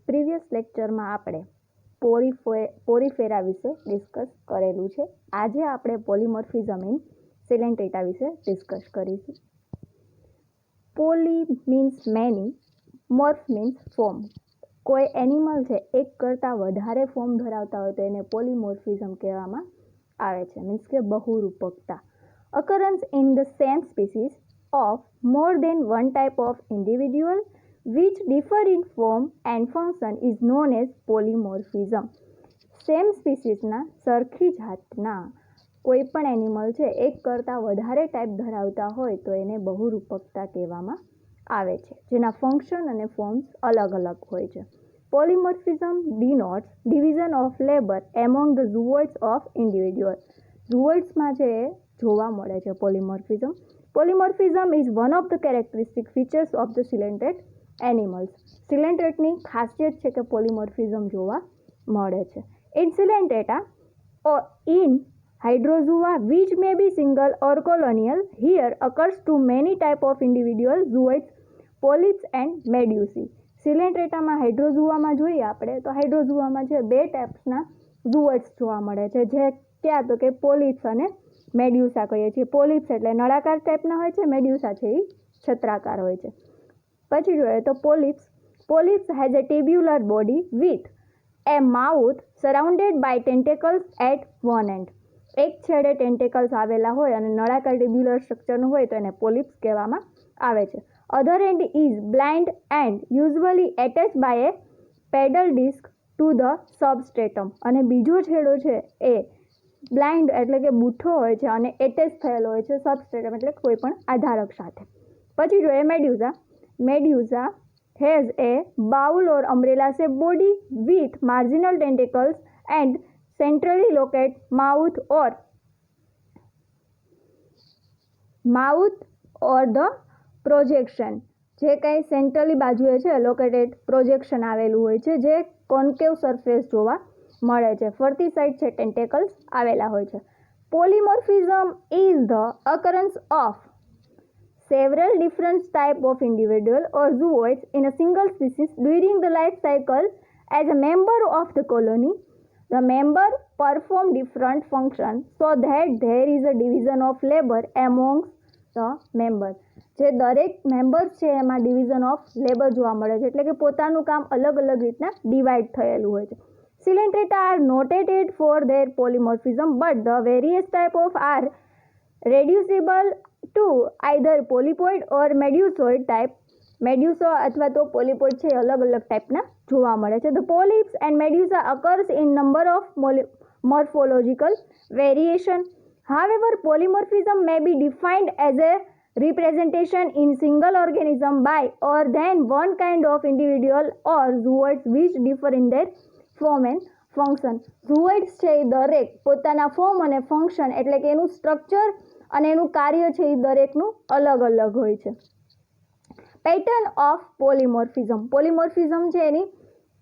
Previous લેક્ચરમાં આપણે પોરીફેરા વિશે ડિસ્કસ કરેલું છે. આજે આપણે પોલીમોર્ફિઝમ ઇન સિલેન્ટ્રેટા વિશે ડિસ્કસ કરીશું. Poly means many, morph means form. કોઈ એનિમલ છે એક કરતાં વધારે ફોર્મ ધરાવતા હોય તો એને પોલીમોર્ફિઝમ કહેવામાં આવે છે. મીન્સ કે બહુરૂપકતા. occurrence in the same species of more than one type of individual which differ in form and function is known as polymorphism. Same સ્પીસીસના સરખી જાતના કોઈ પણ એનિમલ છે એક કરતાં વધારે ટાઈપ ધરાવતા હોય તો એને બહુરૂપકતા કહેવામાં આવે છે, જેના ફંક્શન અને ફોર્મ્સ અલગ અલગ હોય છે. Polymorphism denotes division of labor among the zooids of individual. ઝૂઓઇડ્સમાં જે જોવા મળે છે polymorphism. Polymorphism is one of the characteristic features of the coelenterate animals. સિલેન્ટ્રેટની ખાસિયત છે કે પોલીમોર્ફિઝમ જોવા મળે છે. In Coelenterata in Hydrozoa which may be single or colonial, here occurs to many type of individual zooids, polyps and medusae. સિલેન્ટ્રેટામાં હાઇડ્રોઝુઆમાં જોઈએ આપણે તો હાઇડ્રોઝુઆમાં છે બે ટાઈપ્સના ઝૂઓઇડ્સ જોવા મળે છે, જે ક્યાં તો કે પોલિપ્સ અને મેડ્યુસા કહીએ છીએ. પોલિપ્સ એટલે નળાકાર ટાઈપના હોય છે, મેડ્યુસા છે એ છત્રાકાર હોય છે. પછી જોઈએ તો polyps has a tubular body with a mouth surrounded by tentacles at one end. એક છેડે ટેન્ટેકલ્સ આવેલા હોય અને નળાકાર ટ્યુબ્યુલર સ્ટ્રક્ચરનું હોય તો એને પોલિપ્સ કહેવામાં આવે છે. Other end is blind end usually attach by a pedal disc to the substratum. અને બીજો છેડો છે એ બ્લાઇન્ડ એટલે કે બૂઠો હોય છે અને એટેચ થયેલો હોય છે સબસ્ટ્રેટમ એટલે કોઈ પણ આધારક સાથે. પછી જોઈએ medusa has a bowl or umbrella shape body with marginal tentacles and centrally locate mouth or the projection. જે કંઈ સેન્ટ્રલી બાજુએ છે લોકેટેડ પ્રોજેક્શન આવેલું હોય છે, જે કોન્કેવ સરફેસ જોવા મળે છે. ફરતી સાઈડ છે ટેન્ટેકલ્સ આવેલા હોય છે. Polymorphism is the occurrence of several different type of individual or zooids in a single species during the life cycle as a member of the colony. The member perform different functions so that there is a division of labor amongst the members. જે દરેક members છે એમાં division of labour જોવા મળે છે, એટલે કે પોતાનું કામ અલગ અલગ રીતના ડિવાઈડ થયેલું હોય છે. Coelenterata are noted for their polymorphism, but the various type of are reducible to either polypoid or medusoid type. મેડ્યુસો અથવા તો પોલિપોઇડ છે અલગ અલગ ટાઈપના જોવા મળે છે. The polyps and medusa occurs in number of morphological variation. However, polymorphism may be defined as a representation in single organism by or than one kind of individual or zooids which differ in their form and function. Zooids છે એ દરેક પોતાના form અને function એટલે કે એનું structure અને એનું કાર્ય છે એ દરેકનું અલગ અલગ હોય છે. પેટર્ન ઓફ પોલીમોર્ફિઝમ છે એની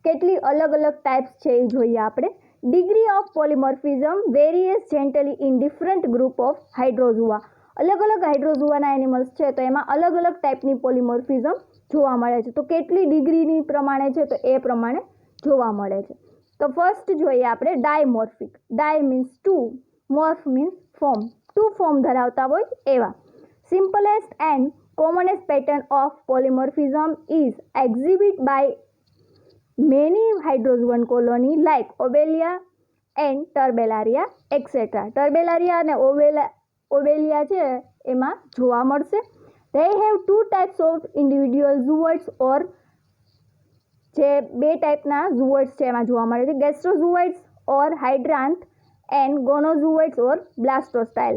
કેટલી અલગ અલગ ટાઈપ્સ છે એ જોઈએ આપણે. Degree of polymorphism varies gently in different group of Hydrozoa. અલગ અલગ હાઇડ્રોઝુઆના એનિમલ્સ છે તો એમાં અલગ અલગ ટાઈપની પોલીમોર્ફિઝમ જોવા મળે છે. તો કેટલી ડિગ્રીની પ્રમાણે છે તો એ પ્રમાણે જોવા મળે છે. તો ફર્સ્ટ જોઈએ આપણે dimorphic. Di means two, morph means form. Two form ધરાવતા હોય એવા. Simplest and commonest pattern of polymorphism is exhibit by many hydrozoan colony like Obelia and Turbellaria etcetera. Turbellaria અને ઓબેલિયા છે એમાં જોવા મળશે. They have two types of individual zooids or જે બે ટાઈપના ઝૂઓઇડ્સ છે એમાં જોવા મળે છે. Gastrozooids or hydranth and gonozooids or blastostyle.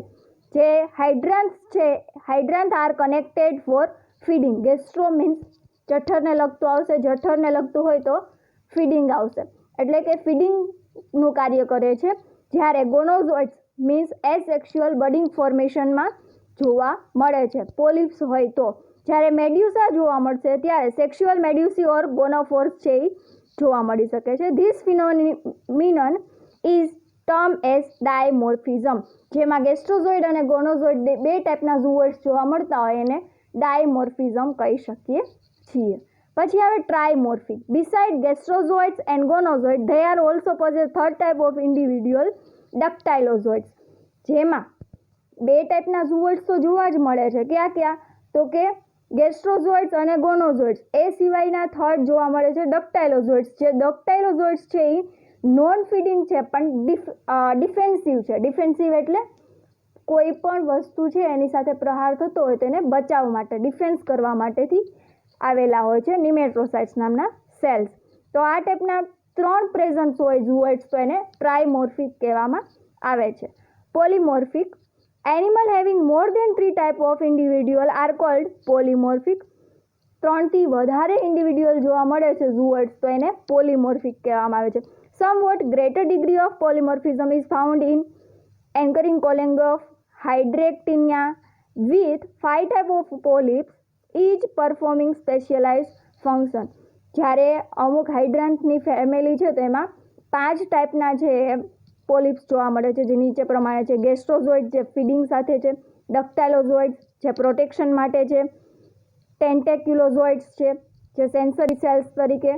જે hydranth are connected for feeding. Gastro means જઠરને લગતું આવશે, જઠરને લગતું હોય તો ફીડિંગ આવશે એટલે કે ફીડિંગનું કાર્ય કરે છે. જ્યારે ગોનોઝોઇડ્સ મીન્સ એસેક્સ્યુઅલ બડિંગ ફોર્મેશનમાં જોવા મળે છે પોલિપ્સ હોય તો. જ્યારે મેડ્યુસા જોવા મળશે ત્યારે સેક્સ્યુઅલ મેડ્યુસી ઓર ગોનોફોર્સ છે એ જોવા મળી શકે છે. This phenomenon is term as dimorphism. જેમાં ગેસ્ટ્રોઝોઇડ અને ગોનોઝોઇડ બે ટાઈપના ઝૂઓઇડ્સ જોવા મળતા હોય એને ડાયમોર્ફિઝમ કહી શકીએ છીએ. પછી આવે trimorphic. Beside gastrozooids and gonozooid they are also possess third type of individual dactylozooids, જેમાં બે ટાઈપના ઝૂઓઇડ્સ તો જોવા જ મળે છે. ક્યાં ક્યાં? તો કે ગેસ્ટ્રોઝોઇડ્સ અને ગોનોઝોઇડ્સ. એ સિવાયના થર્ડ જોવા મળે છે ડક્ટાઇલોઝોઇડ્સ. જે ડક્ટાઇલોઝોઇડ્સ છે એ નોન ફીડિંગ છે પણ ડિફેન્સિવ છે. ડિફેન્સિવ એટલે કોઈ પણ વસ્તુ છે એની સાથે પ્રહાર થતો હોય તેને બચાવવા માટે, ડિફેન્સ કરવા માટેથી આવેલા હોય છે નિમેટોસાઇટ્સ નામના સેલ્સ. તો આ ટાઈપના 3 પ્રેઝન્ટ હોય ઝૂઓઇડ્સ તો એને ટ્રાયમોર્ફિક કહેવામાં આવે છે. Polymorphic. Animal having more than 3 type of individual are called polymorphic. 3થી વધારે ઇન્ડિવિડ્યુઅલ જોવા મળે છે ઝૂઓઇડ્સ તો એને પોલીમોર્ફિક કહેવામાં આવે છે. Somewhat greater degree of polymorphism is found in anchoring colony of Hydractinia with 5 type of polyps each performing specialized function. જ્યારે અમુક હાઇડ્રાન્થની ફેમિલી છે તેમાં 5 ટાઈપના જે પોલિપ્સ જોવા મળે છે જે નીચે પ્રમાણે છે. ગેસ્ટ્રોઝોઇડ જે ફીડિંગ સાથે છે, ડક્ટાઇલોઝોઇડ જે પ્રોટેક્શન માટે છે, ટેન્ટેક્યુલોઝોઇડ્સ છે જે સેન્સરી સેલ્સ તરીકે,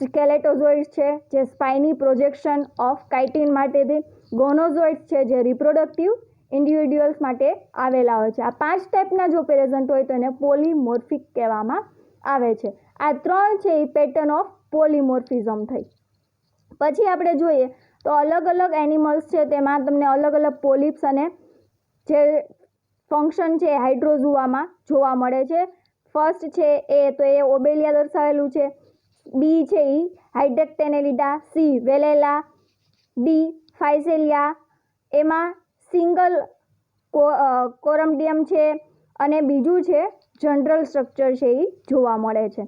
સ્કેલેટોઝોઇડ્સ છે જે સ્પાઇની પ્રોજેક્શન ઓફ કાઇટિન માટેથી, ગોનોઝોઇડ્સ છે જે રિપ્રોડક્ટિવ ઇન્ડિવિડ્યુઅલ્સ માટે આવેલા હોય છે. આ 5 ટાઈપના જો પ્રેઝન્ટ હોય તો એને પોલીમોર્ફિક કહેવામાં આવે છે. આ 3 છે એ પેટર્ન ઓફ પોલીમોર્ફિઝમ થઈ. પછી આપણે જોઈએ તો અલગ અલગ એનિમલ્સ છે તેમાં તમને અલગ અલગ પોલિપ્સ અને જે ફંક્શન છે હાઇડ્રોઝુઆમાં જોવા મળે છે. ફર્સ્ટ છે એ તો એ ઓબેલિયા દર્શાવેલું છે. બી છે એ હાઇડ્રેક્ટેનેલિડા, સી વેલેલા, ડી ફાઇસેલિયા, એમાં સિંગલ કોરમડિયમ છે અને બીજું છે જનરલ સ્ટ્રક્ચર છે એ જોવા મળે છે.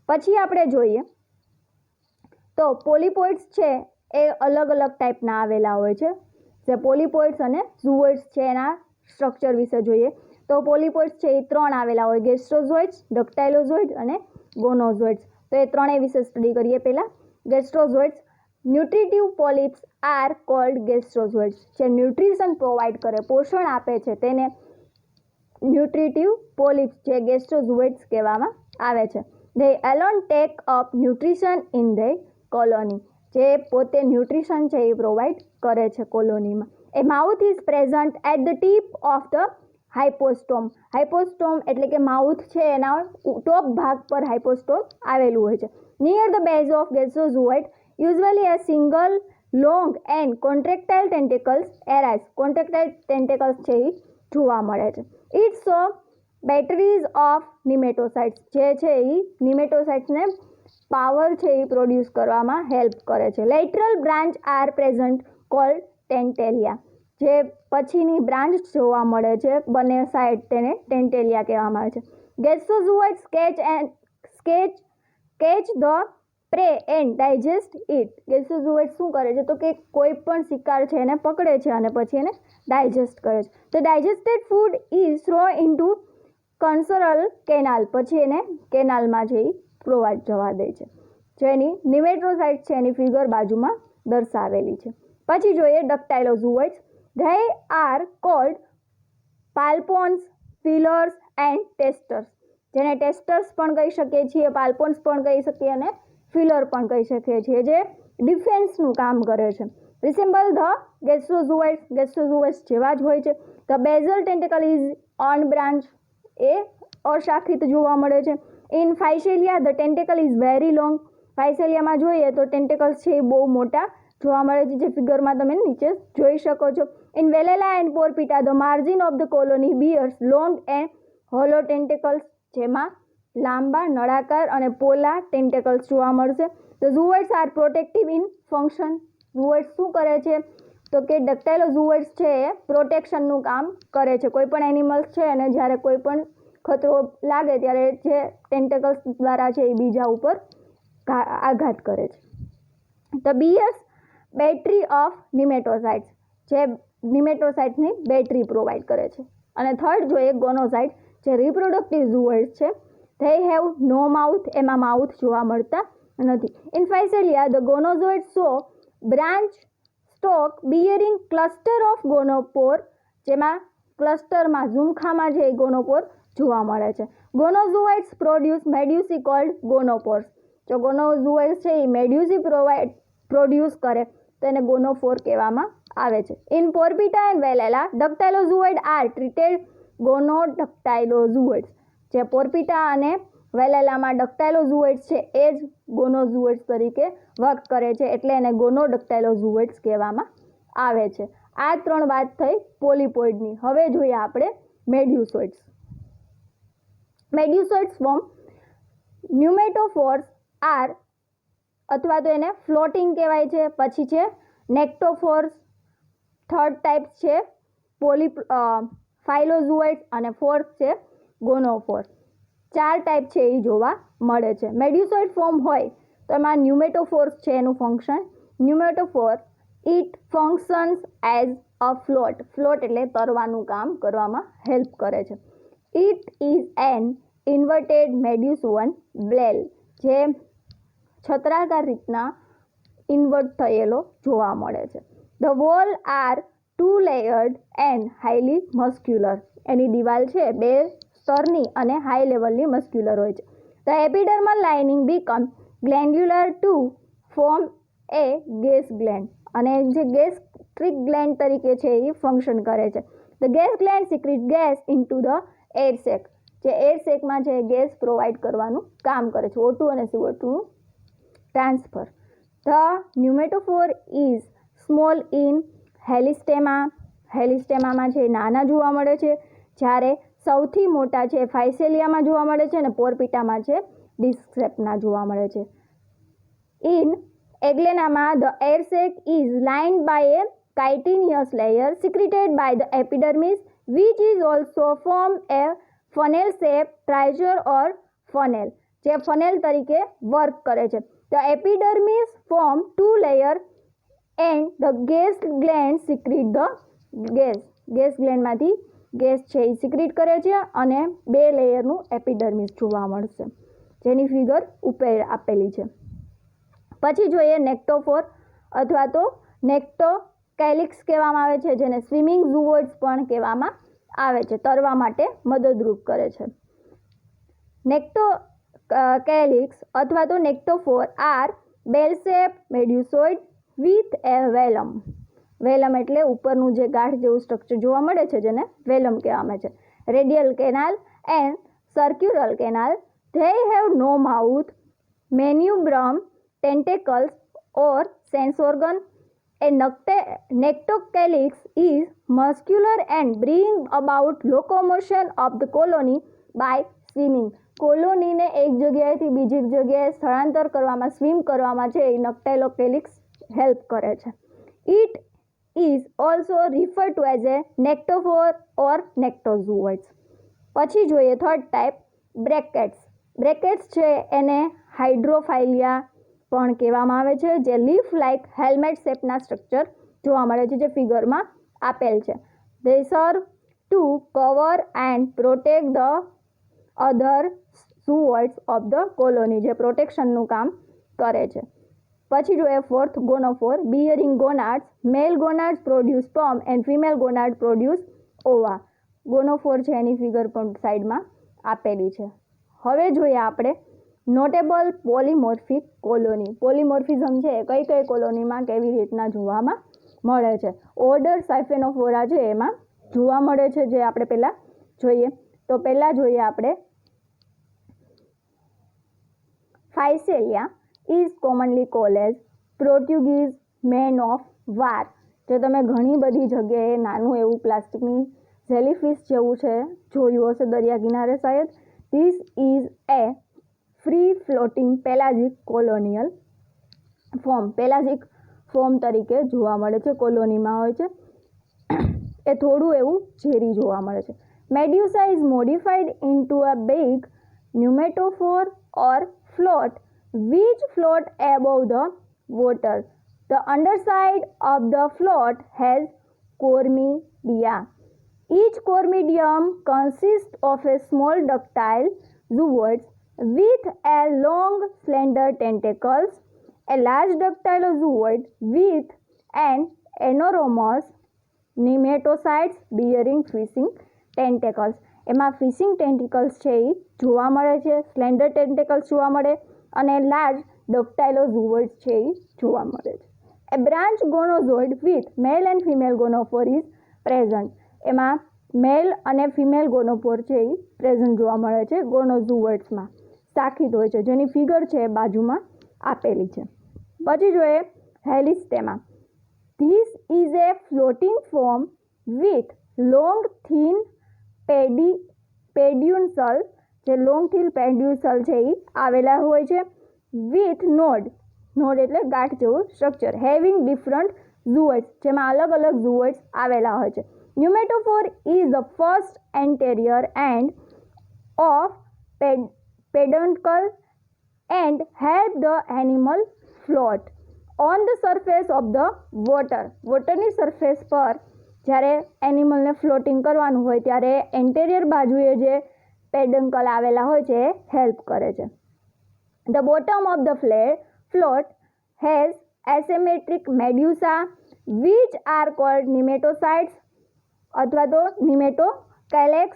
પછી આપણે જોઈએ તો પોલિપોઇડ્સ છે એ અલગ અલગ ટાઈપના આવેલા હોય છે. જે પોલિપોઇડ્સ અને ઝૂઓઇડ્સ છે એના સ્ટ્રક્ચર વિશે જોઈએ તો પોલિપોઇડ્સ છે એ 3 આવેલા હોય, ગેસ્ટ્રોઝોઇડ્સ, ડક્ટાઇલોઝોઇડ અને ગોનોઝોઇડ્સ. તો એ ત્રણેય વિશે સ્ટડી કરીએ. પહેલાં ગેસ્ટ્રોઝોઇડ્સ. Nutritive પોલિપ્સ R cold ગેસ્ટ્રોઝોઇડ્સ. જે ન્યુટ્રિશન પ્રોવાઈડ કરે, પોષણ આપે છે તેને ન્યુટ્રિટિવ પોલિપ્સ જે ગેસ્ટ્રોઝોઇડ્સ કહેવામાં આવે છે. They alone take up nutrition in the colony. જે પોતે ન્યુટ્રિશન છે એ પ્રોવાઈડ કરે છે કોલોનીમાં. એ mouth is present at the tip of the hypostome. Hypostome એટલે કે માઉથ છે એના ટોપ ભાગ પર હાઇપોસ્ટોમ આવેલું હોય છે. Near the base of gastrozooid usually a single long and contractile tentacles arise. contractile tentacles છે એ જોવા મળે છે. It's so batteries of nematocytes જે છે એ નિમેટોસાઇટ્સને પાવર છે એ પ્રોડ્યુસ કરવામાં હેલ્પ કરે છે. Lateral branch are present called tentilla. જે પછીની બ્રાન્ચ જોવા મળે છે બંને સાઈડ તેને ટેન્ટેલિયા કહેવામાં આવે છે. Gastrozooids catch the prey and digest it. Gastrozooids શું કરે છે તો કે કોઈ પણ શિકાર છે એને પકડે છે અને પછી એને ડાયજેસ્ટ કરે છે. તો digested food is throw into coenosarcal canal. પછી એને કેનાલમાં જે પ્રોવાઈડ જવા દે છે. જેની નિમેટોસાઇટ્સ છે એની ફિગર બાજુમાં દર્શાવેલી છે. પછી જોઈએ dactylozooids. They are called palpons, feelers and testers. જેને ટેસ્ટર્સ પણ કહી શકીએ છીએ, પાલ્પોન્સ પણ કહી શકીએ અને ફિલર પણ કહી શકીએ છીએ, જે ડિફેન્સનું કામ કરે છે. રિસેમ્બલ ધ ગેસ્ટ્રોઝોઇડ્સ. ગેસ્ટ્રોઝોઇડ્સ જેવા જ હોય છે. The basal tentacle is unbranched. એ અશાખિત જોવા મળે છે. In Physalia the tentacle is very long. ફાઇસેલિયામાં જોઈએ તો ટેન્ટેકલ્સ છે એ બહુ મોટા જોવા મળે છે, જે ફિગરમાં તમે નીચે જોઈ શકો છો. In Velella and Porpita the margin of the colony bears long and hollow tentacles. જેમાં લાંબા, નળાકાર અને પોલા ટેન્ટેકલ્સ જોવા મળશે. The zooids are protective in function. Zooids શું કરે છે તો કે ડક્ટાઇલોઝોઇડ્સ છે એ પ્રોટેક્શનનું કામ કરે છે. કોઈ પણ એનિમલ્સ છે અને જ્યારે કોઈ પણ ખતરો લાગે ત્યારે જે ટેન્ટેકલ્સ દ્વારા છે એ બીજા ઉપર આઘાત કરે છે. The bears battery of nematocytes. જે નિમેટોસાઇટ્સની બેટરી પ્રોવાઈડ કરે છે. અને થર્ડ જોઈએ ગોનોસાઇટ્સ જે રિપ્રોડક્ટિવ ઝૂઓઇડ્સ છે. They have no mouth. એમાં માઉથ જોવા મળતા નથી. In Physalia the gonozooid show branch stalk bearing cluster of gonopore. જેમાં ક્લસ્ટરમાં ઝુમખામાં જે ગોનોપોર જોવા મળે છે. Gonozooids produce medusae called gonopores. જો ગોનોઝોઇડ્સ છે એ મેડ્યુસી પ્રોડ્યુસ કરે તો એને ગોનોફોર કહેવામાં આવે છે. In Porpita and Velella dactylozooid are treated gonodactylozooids. જે પોર્પિટા અને વેલેલામાં ડક્ટાઇલોઝોઇડ્સ છે એ જ ગોનોઝોઇડ્સ તરીકે વર્ક કરે છે, એટલે એને ગોનોડક્ટાઇલોઝોઇડ્સ કહેવામાં આવે છે. આ 3 વાત થઈ પોલિપોઇડની. હવે જોઈએ આપણે મેડ્યુસોઇડ્સ. મેડ્યુસોઇડ્સ ફોર્મ ન્યુમેટોફોર્સ આર અથવા તો એને ફ્લોટિંગ કહેવાય છે. પછી છે નેક્ટોફોર્સ. થર્ડ ટાઈપ છે ફાઇલોઝોઇડ્સ અને ફોર્થ છે ગોનોફોર. 4 ટાઈપ છે એ જોવા મળે છે. મેડ્યુસોઇડ ફોર્મ હોય તો એમાં ન્યુમેટોફોર્સ છે એનું function. Pneumatophore it functions as a float. Float એટલે તરવાનું કામ કરવામાં હેલ્પ કરે છે. It is an inverted medusan bell. જે છત્રાકાર રીતના ઇન્વર્ટ થયેલો જોવા મળે છે. The wall are 2 layered and highly muscular. એની દિવાલ છે 2 સ્તરની અને હાઈ લેવલની મસ્ક્યુલર હોય છે. The epidermal lining become glandular to form a gas gland. અને જે ગેસ્ટ્રિક ગ્લેન્ડ તરીકે છે એ ફંક્શન કરે છે. The gas gland secrete gas into the air sac. જે એર સેકમાં છે ગેસ પ્રોવાઈડ કરવાનું કામ કરે છે. O2 અને CO2નું transfer. The pneumatophore is small in Halistemma. હેલિસ્ટેમામાં છે નાના જોવા મળે છે, જ્યારે સૌથી મોટા છે ફાઇસેલિયામાં જોવા મળે છે અને પોર્પિટામાં છે ડિસ્ક શેપના જોવા મળે છે. ઇન એગ્લેનામાં the air sac is lined by a chitinous layer secreted by the epidermis, which is also form a funnel shape trisure or funnel. જે ફનેલ તરીકે વર્ક કરે છે. The epidermis form 2 layer and the gas gland secrete the gas. Gas ગ્લેન્ડમાંથી gas છે એ secret કરે છે અને 2 લેયરનું એપિડર્મિસ જોવા મળશે, જેની ફિગર ઉપર આપેલી છે. પછી જોઈએ નેક્ટોફોર અથવા તો નેક્ટોકેલિક્સ કહેવામાં આવે છે, જેને સ્વિમિંગ ઝૂઓઇડ્સ પણ કહેવામાં આવે છે. તરવા માટે મદદરૂપ કરે છે. નેક્ટોકેલિક્સ અથવા તો નેક્ટોફોર R bell shape મેડ્યુસોઇડ with a વેલમ. વેલમ એટલે ઉપરનું જે ગાંઠ જેવું સ્ટ્રક્ચર જોવા મળે છે, જેને વેલમ કહેવામાં આવે છે. Radial canal and circular canal. They have no mouth, manubrium, tentacles or sense organ. A nectocalyx is muscular and bring about locomotion of the colony by swimming. કોલોનીને એક જગ્યાએથી બીજી જગ્યાએ સ્થળાંતર કરવામાં, સ્વિમ કરવામાં છે એ નેક્ટોકેલિક્સ હેલ્પ કરે છે. It is also refer to as a nectophore or nectozoids. પછી જોઈએ થર્ડ ટાઈપ બ્રેકેટ્સ. બ્રેકેટ્સ છે એને હાઇડ્રોફાઇલિયા પણ કહેવામાં આવે છે, જે લીફ લાઇક હેલ્મેટ શેપના સ્ટ્રક્ચર જોવા મળે છે, જે ફિગરમાં આપેલ છે. They serve to cover and protect the other zooids of the colony. જે પ્રોટેક્શનનું કામ કરે છે. પછી જોઈએ fourth gonophore. Bearing gonads. Male gonads produce sperm and female gonad produce ova. Gonophore છે એની ફિગર પણ સાઈડમાં આપેલી છે. હવે જોઈએ આપણે નોટેબલ પોલીમોર્ફિક કોલોની. પોલીમોર્ફિઝમ છે એ કઈ કઈ કોલોનીમાં કેવી રીતના જોવામાં મળે છે. ઓર્ડર સાયફેનોફોરા છે એમાં જોવા મળે છે, જે આપણે પહેલાં જોઈએ. તો પહેલાં જોઈએ આપણે Physalia is commonly called as Portuguese man of war. જે તમે ઘણી બધી જગ્યાએ નાનું એવું પ્લાસ્ટિકની જેલીફિશ જેવું છે જોયું હશે દરિયા કિનારે શાયદ. This is a free floating pelagic colonial form. Pelagic form તરીકે જોવા મળે છે, કોલોનીમાં હોય છે. એ થોડું એવું ઝેરી જોવા મળે છે. Medusa is modified into a big pneumatophore or float which float above the water. The underside of the float has chormidia. Each chormidium consists of a small ductile zooids with a long slender tentacles, a large ductile zooid with an enormous nematocytes bearing fishing tentacles. એમાં fishing ટેન્ટિકલ્સ છે એ જોવા મળે છે, સ્લેન્ડર ટેન્ટિકલ્સ જોવા મળે અને large ડક્ટાઇલોઝોઇડ્સ છે એ જોવા મળે છે. A branch gonozooid with male and female gonophore is present. એમાં મેલ અને ફિમેલ ગોનોફોર છે એ પ્રેઝન્ટ જોવા મળે છે ગોનોઝોઇડ્સમાં, શાખિત હોય છે, જેની ફિગર છે એ બાજુમાં આપેલી છે. પછી જોઈએ Halistemma. This is a floating form with long thin peduncle, જે લોંગ થીન પેડ્યુન્સલ છે એ આવેલા હોય છે, વિથ નોડ એટલે ગાંઠ જેવું સ્ટ્રક્ચર, હેવિંગ ડિફરન્ટ ઝુઓઇડ્સ, જેમાં અલગ અલગ ઝુઓઇડ્સ આવેલા હોય છે. Pneumatophore is the first anterior end of peduncle and help the animal float on the surface of the water. વોટરની સરફેસ પર જ્યારે એનિમલને ફ્લોટિંગ કરવાનું હોય ત્યારે એન્ટેરિયર બાજુએ જે પેડન્કલ આવેલા હોય છે એ હેલ્પ કરે છે. The bottom of the float has asymmetric medusa which are called nematocytes અથવા તો nematocalyx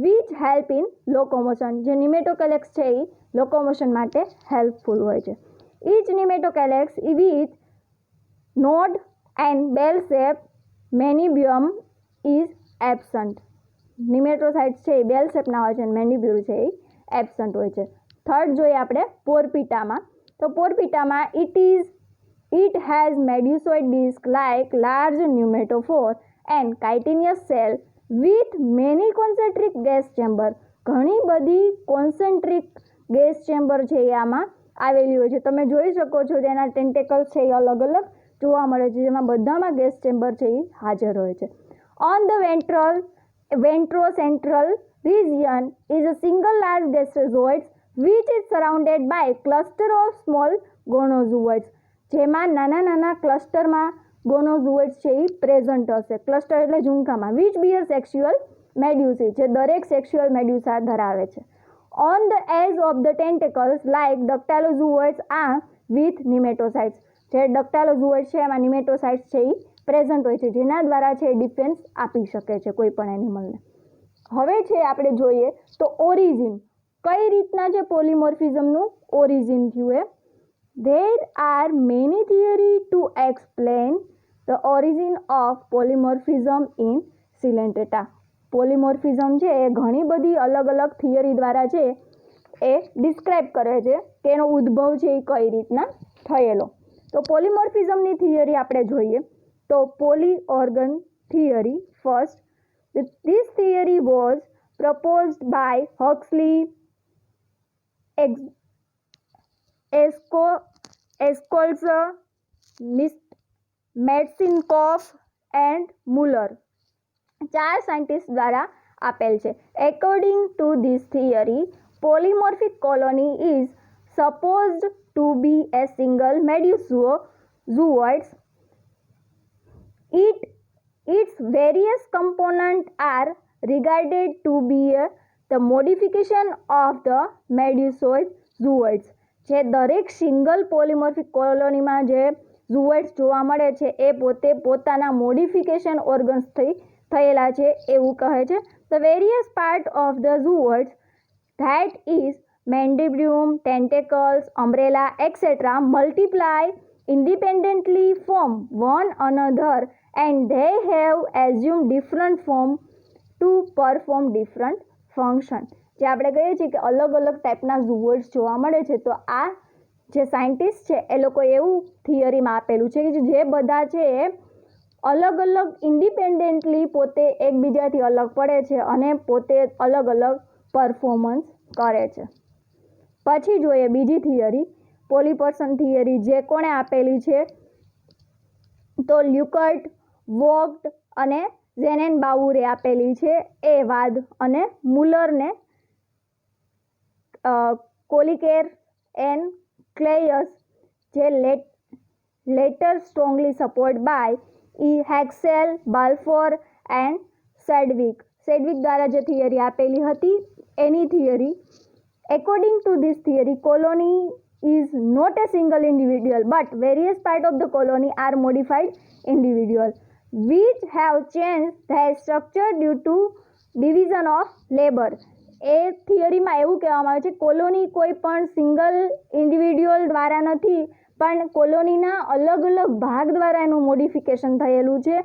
which help in locomotion. જે nematocalyx છે એ લોકોમોશન માટે હેલ્પફુલ હોય છે. Each nematocalyx with node and bell shape manibium is absent. નિમેટોસાઇટ્સ છે એ બેલ શેપના હોય છે અને મેન્ડિબ્યુલ છે એ એબસન્ટ હોય છે. થર્ડ જોઈએ આપણે પોરપીટામાં. તો પોરપીટામાં it has medusoid disc like large pneumatophore and chitinous cell with many concentric gas chamber. ઘણી બધી કોન્સેન્ટ્રિક ગેસ ચેમ્બર છે એ આમાં આવેલી હોય છે. તમે જોઈ શકો છો જેના ટેન્ટેકલ્સ છે એ અલગ અલગ જોવા મળે છે, જેમાં બધામાં ગેસ ચેમ્બર છે એ હાજર હોય છે. On the ventrocentral region is a single large gasterozoids which is surrounded by cluster of small gonozoids. જેમાં નાના નાના ક્લસ્ટરમાં ગોનોઝોઇડ્સ છે એ પ્રેઝન્ટ હશે. ક્લસ્ટર એટલે ઝુમખામાં. વિચ બિયર સેક્સ્યુઅલ મેડ્યુસી, જે દરેક સેક્સ્યુઅલ મેડ્યુસા ધરાવે છે. On the edge of the tentacles like dactylozooids આ વિથ નિમેટોસાઇટ્સ. જે ડક્ટાઇલોઝોઇડ્સ છે એમાં નિમેટોસાઇટ્સ છે એ પ્રેઝન્ટ હોય છે, જેના દ્વારા છે ડિફેન્સ આપી શકે છે કોઈ પણ એનિમલને. હવે છે આપણે જોઈએ તો ઓરિજિન, કઈ રીતના છે પોલીમોર્ફિઝમનું ઓરિજિન થયું એ. There are many theories to explain the origin of polymorphism in Coelentata. Polymorphism છે એ ઘણી બધી અલગ અલગ થિયરી દ્વારા છે એ ડિસ્ક્રાઇબ કરે છે કે એનો ઉદ્ભવ છે એ કઈ રીતના થયેલો. તો પોલીમોર્ફિઝમની થિયરી આપણે જોઈએ તો poly organ theory first. This theory was proposed by Huxley, Escolza, Metchnikoff and Muller. 4 scientist દ્વારા આપેલ છે. According to this theory, polymorphic colony is supposed to be a single medusozoids. Its various components are regarded to be the modification of the medusozoids. જે દરેક single પોલીમોર્ફિક કોલોનીમાં જે ઝુઓઇડ્સ જોવા મળે છે એ પોતે પોતાના મોડિફિકેશન ઓર્ગન્સથી થયેલા છે એવું કહે છે. The various part of the zooids, that is mandibular, tentacles, umbrella, etc. multiply independently from one another and they have assumed different form to perform different function. જે આપણે કહીએ છીએ કે અલગ અલગ ટાઈપના ઝુઓઇડ્સ જોવા મળે છે, તો આ જે સાયન્ટિસ્ટ છે એ લોકો એવું થિયરીમાં આપેલું છે કે જે બધા છે એ અલગ અલગ ઇન્ડિપેન્ડન્ટલી પોતે એકબીજાથી અલગ પડે છે અને પોતે અલગ અલગ પરફોર્મન્સ કરે છે. પછી જોઈએ બીજી થિયરી પોલીપર્સન થિયરી, જે કોણે આપેલી છે તો લ્યુકર્ટ, વોગ્ટ અને ઝેનેનબાઉરે આપેલી છે. એ વાદ અને મુલરને કોલિકેર એન્ડ ક્લેયસ, જે later strongly support by Haeckel, Balfour and Sedgwick દ્વારા જે થિયરી આપેલી હતી એની theory. According to this theory, colony is not a single individual but various parts of the colony are modified individuals which have changed their structure due to division of labour. એ થિયરીમાં એવું કહેવામાં આવે છે colony કોઈ પણ single individual દ્વારા નથી, પણ કોલોનીના અલગ અલગ ભાગ દ્વારા એનું મોડિફિકેશન થયેલું છે,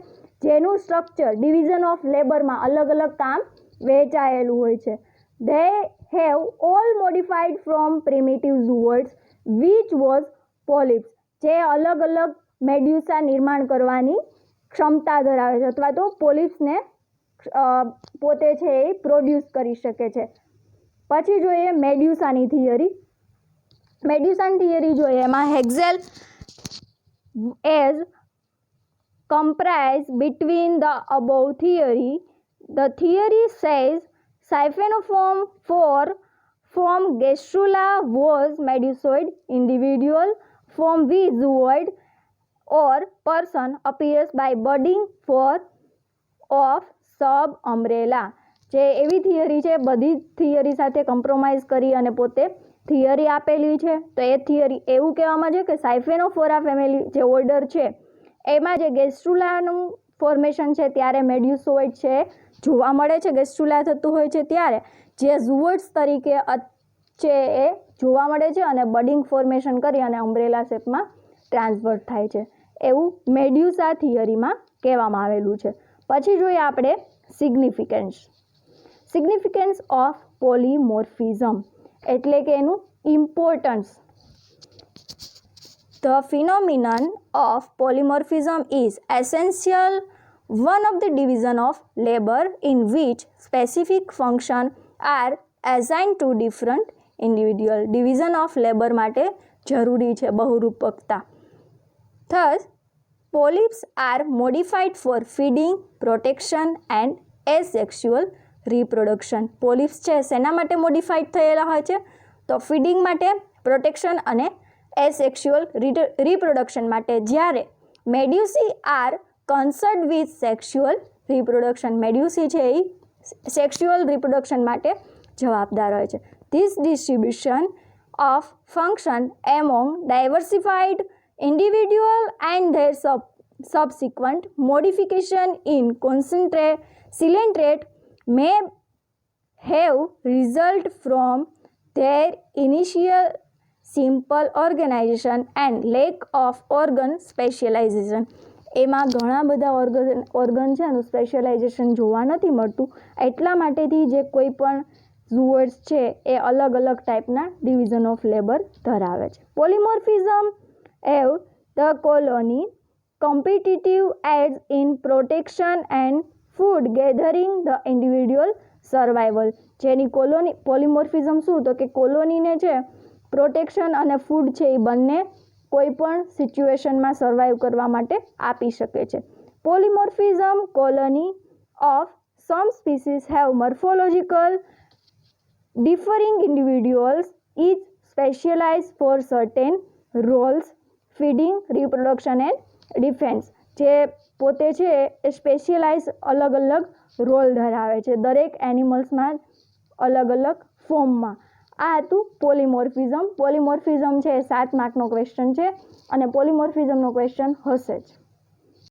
જેનું સ્ટ્રક્ચર ડિવિઝન ઓફ લેબરમાં અલગ અલગ કામ વહેંચાયેલું હોય છે. They have all modified from primitive zooids which was polyps, જે અલગ અલગ મેડ્યુસા નિર્માણ કરવાની ક્ષમતા ધરાવે છે અથવા તો પોલિપ્સને પોતે છે એ પ્રોડ્યુસ કરી શકે છે. પછી જોઈએ મેડ્યુસાની થિયરી. મેડ્યુસાની થિયરી જોઈએ એમાં હેક્ઝેલ as comprise between the above theory. The theory says Siphonophore from Gastrula was medusoid individual from which zooid or person appears by budding forth of sub umbrella. જે એવી થિયરી છે, બધી થિયરી સાથે compromise કરી અને પોતે થિયરી આપેલી છે. તો એ થિયરી એવું કહેવામાં છે કે સાયફેનોફોરા ફેમિલી જે ઓર્ડર છે એમાં જે ગેસ્ટ્રુલાનું ફોર્મેશન છે ત્યારે મેડ્યુસોઇડ છે જોવા મળે છે. ગેસ્ટ્રુલા થતું હોય છે ત્યારે જે ઝુઓઇડ્સ તરીકે છે એ જોવા મળે છે અને બડિંગ ફોર્મેશન કરી અને અમ્બ્રેલા શેપમાં ટ્રાન્સફર થાય છે, એવું મેડ્યુસા થિયરીમાં કહેવામાં આવેલું છે. પછી જોઈએ આપણે સિગ્નિફિકન્સ ઓફ પોલીમોર્ફિઝમ, એટલે કે એનું importance. The phenomenon of polymorphism is essential one of the division of labor in which specific function are assigned to different individual. division of labor માટે જરૂરી છે બહુરૂપકતા. Thus, polyps are modified for feeding, protection and asexual reproduction. પોલિપ્સ છે શેના માટે modified થયેલા હોય છે? તો ફીડિંગ માટે, પ્રોટેક્શન અને એસેક્સ્યુઅલ રિપ્રોડક્શન માટે. જ્યારે medusae are concerned with sexual reproduction, medusae છે એ સેક્સ્યુઅલ રિપ્રોડક્શન માટે જવાબદાર હોય છે. This distribution of function among diversified individual and their subsequent modification in coelenterate may have result from their initial simple organization and lack of organ specialization. એમાં ઘણા બધા organ છે એનું સ્પેશિયલાઇઝેશન જોવા નથી મળતું, એટલા માટેથી જે કોઈ પણ ઝુઓઇડ્સ છે એ અલગ અલગ ટાઈપના ડિવિઝન ઓફ લેબર ધરાવે છે. Polymorphism have the colony competitive aids in protection and food gathering the individual survival. જેની પોલીમોર્ફિઝમ શું? તો કે કોલોનીને છે પ્રોટેક્શન અને ફૂડ છે એ બંને કોઈ પણ સિચ્યુએશનમાં સર્વાઈવ કરવા માટે આપી શકે છે. Polymorphism colony of sum species have morphological differing individuals each specialized for certain roles, feeding, reproduction and defence. જે પોતે છે એ સ્પેશિયલાઇઝ અલગ અલગ રોલ ધરાવે છે દરેક એનિમલ્સમાં અલગ અલગ ફોર્મમાં. આ હતું પોલીમોર્ફિઝમ. પોલીમોર્ફિઝમ છે એ 7 માર્કનો ક્વેશ્ચન છે અને પોલીમોર્ફિઝમનો ક્વેશ્ચન હશે જ.